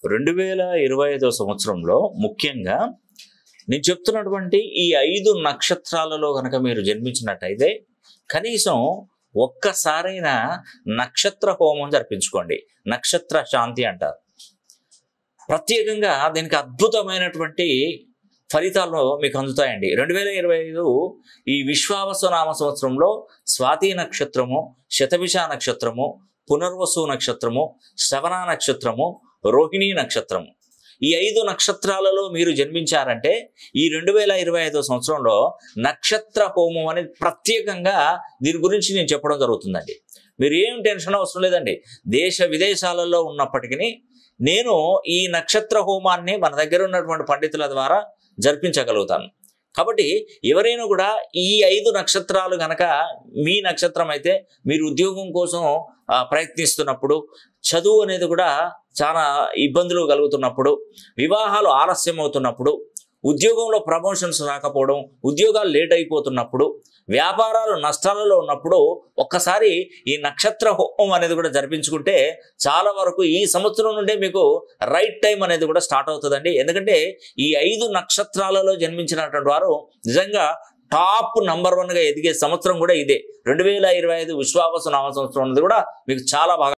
2025 సంవత్సరంలో ముఖ్యంగా నేను చెప్తున్నటువంటి ఈ 5 నక్షత్రాలలో గనక మీరు జన్మించినట్టయితే కనీసం ఒక్కసారైనా నక్షత్ర హోమం జరిపించుకోండి. నక్షత్ర శాంతి అంటారు. ప్రత్యేకంగా దీనికి అద్భుతమైనటువంటి ఫలితాలు మీకు అందుతాయండి. 2025 ఈ విశ్వావసునామ సంవత్సరంలో స్వాతి నక్షత్రము, శతభిష నక్షత్రము, పునర్వసు నక్షత్రము, శ్రవణ నక్షత్రము, రోహిణీ నక్షత్రము, ఈ 5 నక్షత్రాలలో మీరు జన్మించారంటే ఈ 2025 సంవత్సరంలో నక్షత్ర హోమం అనేది ప్రత్యేకంగా దీని గురించి నేను చెప్పడం జరుగుతుందండి. మీరు ఏం టెన్షన్ అవసరం లేదండి. దేశ విదేశాలలో ఉన్నప్పటికీ నేను ఈ నక్షత్ర హోమాన్ని మన దగ్గర ఉన్నటువంటి పండితుల ద్వారా జరిపించగలుగుతాను. కాబట్టి ఎవరైనా కూడా ఈ 5 నక్షత్రాలు గనక మీ నక్షత్రం అయితే మీరు ఉద్యోగం కోసం ప్రయత్నిస్తున్నప్పుడు, చదువు అనేది కూడా చాలా ఇబ్బందులు కలుగుతున్నప్పుడు, వివాహాలు ఆలస్యం అవుతున్నప్పుడు, ఉద్యోగంలో ప్రమోషన్స్ రాకపోవడం, ఉద్యోగాలు లేట్ అయిపోతున్నప్పుడు, వ్యాపారాలు నష్టాలలో ఉన్నప్పుడు ఒక్కసారి ఈ నక్షత్ర హోమం అనేది కూడా జరిపించుకుంటే చాలా వరకు ఈ సంవత్సరం నుండే మీకు రైట్ టైం అనేది కూడా స్టార్ట్ అవుతుందండి. ఎందుకంటే ఈ 5 నక్షత్రాలలో జన్మించినటువంటి వారు నిజంగా టాప్ నంబర్ 1గా ఎదిగే సంవత్సరం కూడా ఇదే. 2025 విశ్వావసు నామ సంవత్సరం అనేది కూడా మీకు చాలా బాగా